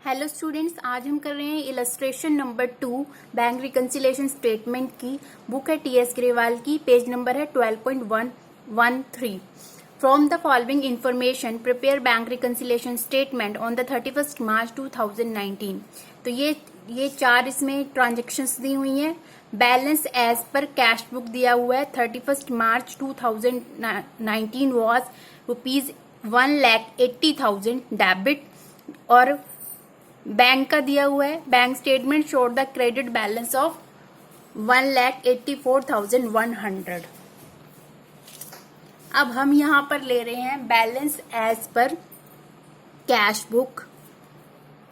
Hello students, आज हम कर रहे हैं illustration number 2 bank reconciliation statement की। बुक है टीएस ग्रेवाल की, पेज नंबर है 12.113। From the following information prepare bank reconciliation statement on the 31st मार्च 2019। तो ये चार इसमें ट्रांजेक्शन्स दी हुई हैं। Balance as per cash book दिया हुआ है 31st मार्च 2019 वॉज ₹1,80,000 डेबिट, और बैंक का दिया हुआ है bank statement showed the credit balance of 1,84,100। अब हम यहां पर ले रहे हैं balance as per cash book.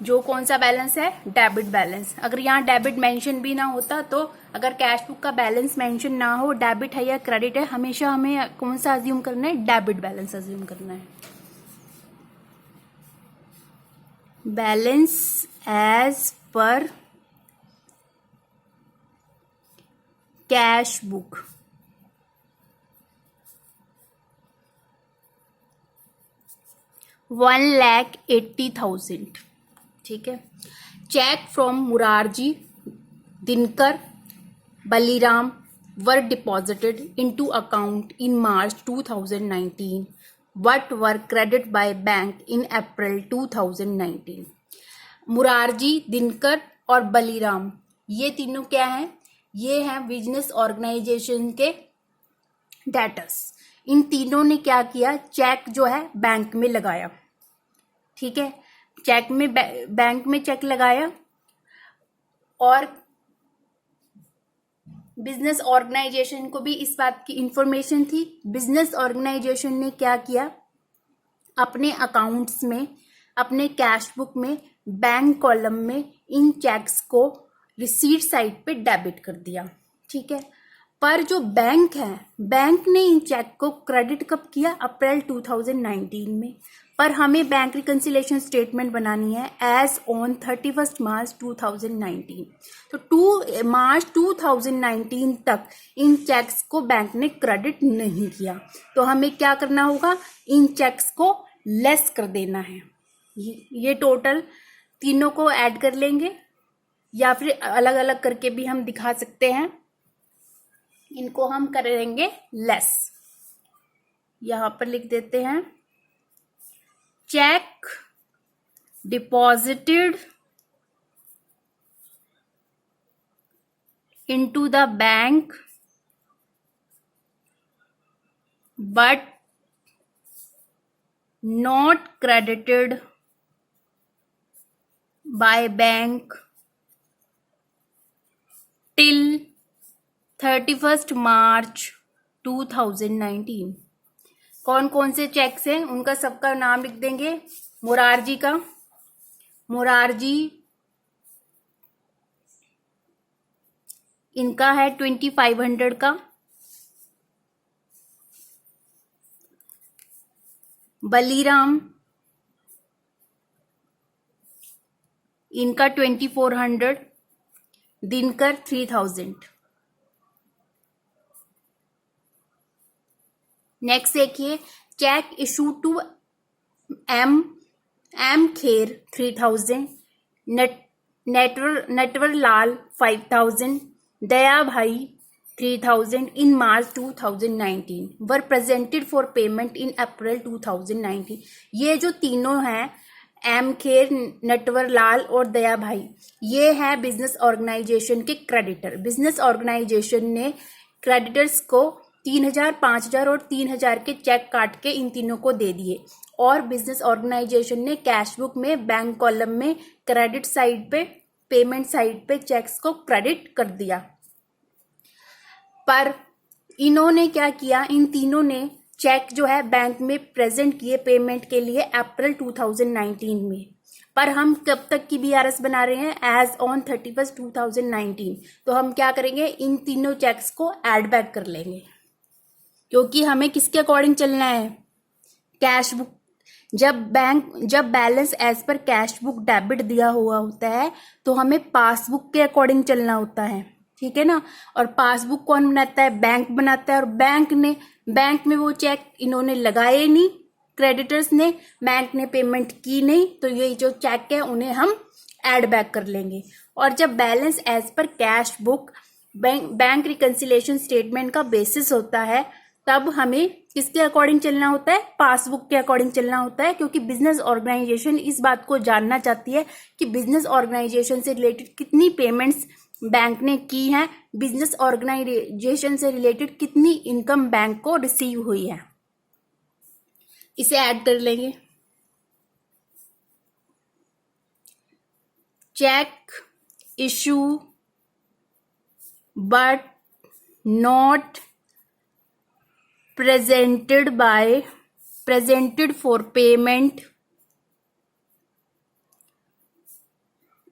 जो कौन सा बैलेंस है? Debit balance. अगर यहाँ डेबिट मेंशन भी ना होता तो अगर कैश बुक का बैलेंस मेंशन ना हो, डेबिट है या क्रेडिट है, हमेशा हमें कौन सा अज्यूम करना है? डेबिट बैलेंस अज्यूम करना है। Balance as per cash book, ₹1,80,000। ठीक है। Cheque from Murarji, Dinkar, Baliram were deposited into account in March 2019 what were credited by bank in April 2019। Murarji, Dinkar और बलीराम, ये तीनों क्या हैं? ये हैं बिजनेस ऑर्गेनाइजेशन के डेटर्स। इन तीनों ने क्या किया? चेक जो है बैंक में लगाया। ठीक है, चेक में बैंक में चेक लगाया, और बिजनेस ऑर्गेनाइजेशन को भी इस बात की इंफॉर्मेशन थी। बिजनेस ऑर्गेनाइजेशन ने क्या किया? अपने अकाउंट्स में, अपने कैश बुक में, बैंक कॉलम में इन चेक्स को रिसीट साइड पे डेबिट कर दिया। ठीक है। पर जो बैंक है, बैंक ने इन चेक को क्रेडिट कब किया? अप्रैल 2019 में। पर हमें बैंक रिकंसिलिएशन स्टेटमेंट बनानी है एज ऑन 31st मार्च 2019। तो 2 मार्च 2019 तक इन चेक्स को बैंक ने क्रेडिट नहीं किया, तो हमें क्या करना होगा? इन चेक्स को लेस कर देना है। ये टोटल तीनों को ऐड कर लेंगे, या फिर अलग अलग करके भी हम दिखा सकते हैं। इनको हम करेंगे लेस। यहां पर लिख देते हैं, check deposited into the bank but not credited by bank till 31st March 2019। कौन कौन से चेक्स हैं उनका सबका नाम लिख देंगे। मुरारजी का, मुरारजी इनका है 2500 का। बलीराम इनका 2400। दिनकर 3000। नेक्स्ट देखिए, cheque issue to M Kher 3000, Natwar Lal 5000, Daya Bhai 3000 in March 2019 were presented for payment in April 2019। ये जो तीनों हैं, एम खेर, नटवर लाल और दया भाई, ये है बिजनेस ऑर्गेनाइजेशन के क्रेडिटर। बिजनेस ऑर्गेनाइजेशन ने क्रेडिटर्स को 3000, 5000 और 3000 के चेक काट के इन तीनों को दे दिए, और बिजनेस ऑर्गेनाइजेशन ने कैश बुक में बैंक कॉलम में क्रेडिट साइड पे, पेमेंट साइड पे चेक्स को क्रेडिट कर दिया। पर इन्होंने क्या किया? इन तीनों ने चेक जो है बैंक में प्रेजेंट किए पेमेंट के लिए अप्रैल 2019 में। पर हम कब तक की बीआरएस बना रहे हैं? As on 31st 2019। तो हम क्या करेंगे? इन तीनों चेक्स को ऐड बैक कर लेंगे, क्योंकि हमें किसके अकॉर्डिंग चलना है? Cash book. जब balance as per cash book debit दिया हुआ होता है तो हमें पासबुक के अकॉर्डिंग चलना होता है। ठीक है ना। और पासबुक कौन बनाता है? बैंक बनाता है। और बैंक में वो चेक इन्होंने लगाए नहीं, क्रेडिटर्स ने, बैंक ने पेमेंट की नहीं, तो ये जो चेक है उन्हें हम ऐड बैक कर लेंगे। और जब balance as per cash book bank reconciliation statement का बेसिस होता है, तब हमें किसके अकॉर्डिंग चलना होता है? पासबुक के अकॉर्डिंग चलना होता है, क्योंकि बिजनेस ऑर्गेनाइजेशन इस बात को जानना चाहती है कि बिजनेस ऑर्गेनाइजेशन से रिलेटेड कितनी पेमेंट्स बैंक ने की हैं, बिजनेस ऑर्गेनाइजेशन से रिलेटेड कितनी इनकम बैंक को रिसीव हुई है। इसे ऐड कर लेंगे। Cheque issue but not presented for payment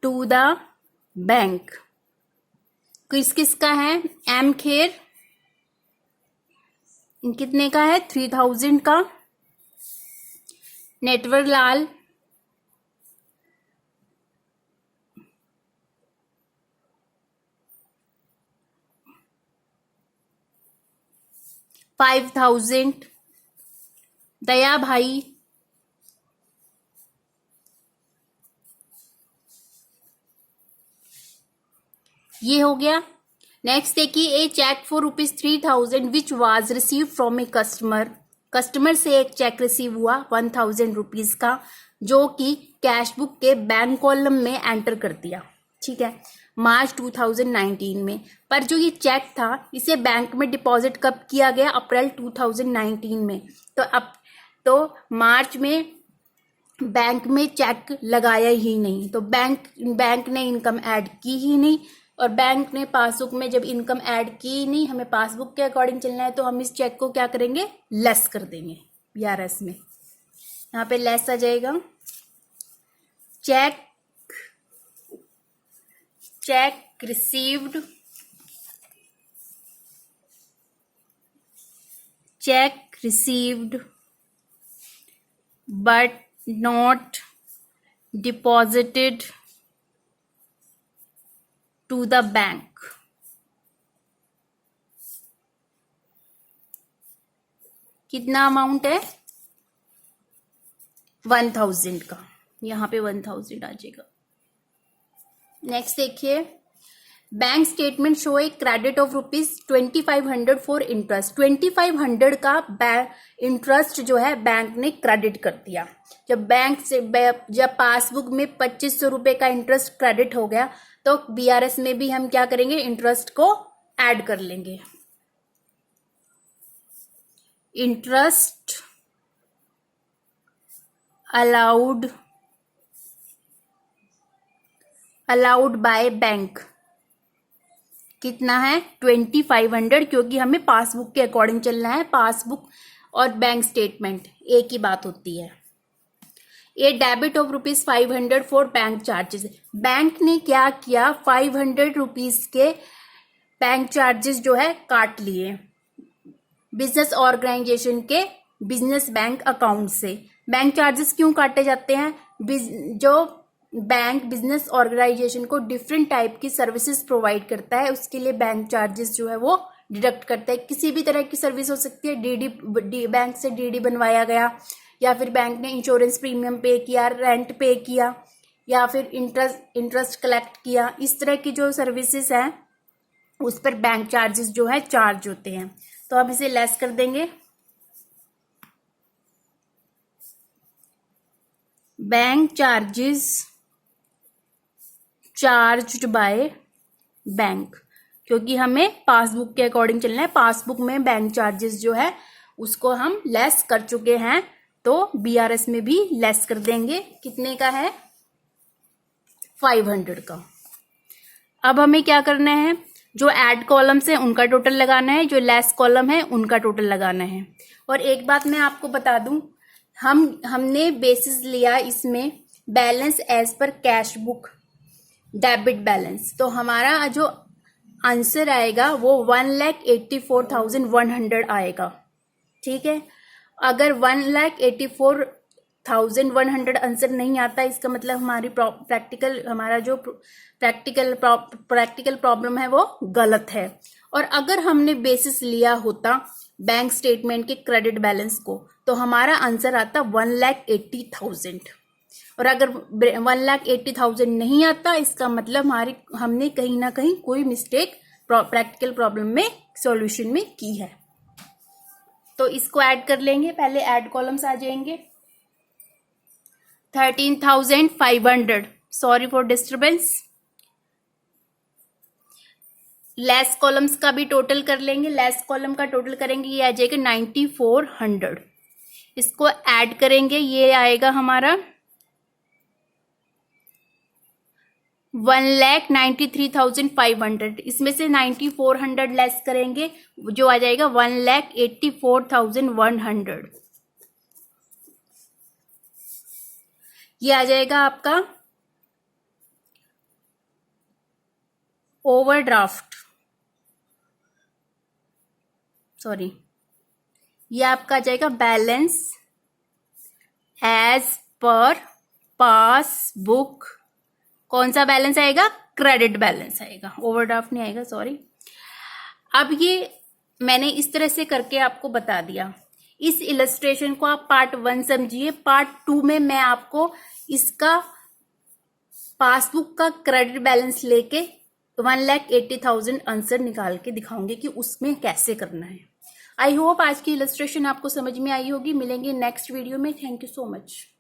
to the bank। किस किस का है? एम खेर, कितने का है? 3000 का। नेटवर्क लाल, $5000। दया भाई, ये हो गया। नेक्स्ट देखिए, a cheque for ₹3000 which was receive from a customer से एक चेक रिसीव हुआ ₹1000 का, जो कि कैश बुक के बैंक कॉलम में एंटर कर दिया। ठीक है, मार्च 2019 में। पर जो ये चेक था, इसे बैंक में डिपॉजिट कब किया गया? अप्रैल 2019 में। तो मार्च में बैंक में चेक लगाया ही नहीं, तो बैंक ने इनकम ऐड की ही नहीं, और बैंक ने पासबुक में जब इनकम ऐड की ही नहीं, हमें पासबुक के अकॉर्डिंग चलना है, तो हम इस चेक को क्या करेंगे? लेस कर देंगे। BRS में यहाँ पे लेस आ जाएगा। Check received but not deposited to the bank। कितना अमाउंट है? 1000 का, यहाँ पे 1000 आ जाएगा। नेक्स्ट देखिए, bank statement show a credit of ₹2500 for interest. 2500 का इंटरेस्ट जो है बैंक ने क्रेडिट कर दिया। जब पासबुक में 2500 रुपए का इंटरेस्ट क्रेडिट हो गया, तो BRS में भी हम क्या करेंगे? इंटरेस्ट को ऐड कर लेंगे। इंटरेस्ट अलाउड बाय बैंक कितना है? 2500, क्योंकि हमें पासबुक के अकॉर्डिंग चलना है। पासबुक और बैंक स्टेटमेंट एक ही बात होती है। A debit of ₹500 for bank charges. Bank ने क्या किया? ₹500 के बैंक चार्जेस जो है काट लिए बिजनेस ऑर्गेनाइजेशन के बिजनेस बैंक अकाउंट से। बैंक चार्जेस क्यों काटे जाते हैं? जो बैंक बिजनेस ऑर्गेनाइजेशन को डिफरेंट टाइप की सर्विसेज प्रोवाइड करता है, उसके लिए बैंक चार्जेस जो है वो डिडक्ट करता है। किसी भी तरह की सर्विस हो सकती है, बैंक से DD बनवाया गया, या फिर बैंक ने इंश्योरेंस प्रीमियम पे किया, रेंट पे किया, या फिर इंटरेस्ट कलेक्ट किया। इस तरह की जो सर्विसेज हैं उस पर बैंक चार्जेस जो है चार्ज होते हैं, तो अब इसे लेस कर देंगे। Bank charges charged by bank, क्योंकि हमें पासबुक के अकॉर्डिंग चलना है। पासबुक में बैंक चार्जेस जो है उसको हम लेस कर चुके हैं, तो BRS में भी लेस कर देंगे। कितने का है? 500 का। अब हमें क्या करना है? जो ऐड कॉलम्स है उनका टोटल लगाना है, जो लेस कॉलम है उनका टोटल लगाना है। और एक बात मैं आपको बता दूं, हमने बेसिस लिया इसमें balance as per cash book debit balance, तो हमारा जो आंसर आएगा वो 1,84,100 आएगा। ठीक है, अगर 1,84,100 आंसर नहीं आता, इसका मतलब हमारी प्रैक्टिकल प्रॉब्लम है वो गलत है। और अगर हमने बेसिस लिया होता बैंक स्टेटमेंट के क्रेडिट बैलेंस को तो हमारा आंसर आता 1,80,000। और अगर 1,80,000 नहीं आता, इसका मतलब हमने कहीं ना कहीं कोई मिस्टेक प्रैक्टिकल प्रॉब्लम में सॉल्यूशन में की है। तो इसको ऐड कर लेंगे, पहले ऐड कॉलम्स आ जाएंगे। 13,500, sorry for disturbance. Less columns का भी टोटल कर लेंगे, लेस कॉलम का टोटल करेंगे, ये आ जाएगा 9,400। इसको ऐड करेंगे, ये आएगा हमारा 1,93,500। इसमें से 9,400 लेस करेंगे, जो आ जाएगा 1,84,100। ये आ जाएगा आपका ओवरड्राफ्ट, सॉरी, ये आपका आ जाएगा बैलेंस एज पर पासबुक। कौन सा बैलेंस आएगा? क्रेडिट बैलेंस आएगा, ओवरड्राफ्ट नहीं आएगा, सॉरी। अब ये मैंने इस तरह से करके आपको बता दिया। इस इलस्ट्रेशन को आप पार्ट 1 समझिए। पार्ट 2 में मैं आपको इसका पासबुक का क्रेडिट बैलेंस लेके 1,80,000 आंसर निकाल के दिखाऊंगी कि उसमें कैसे करना है। आई होप आज की इलस्ट्रेशन आपको समझ में आई होगी। मिलेंगे नेक्स्ट वीडियो में। Thank you so much.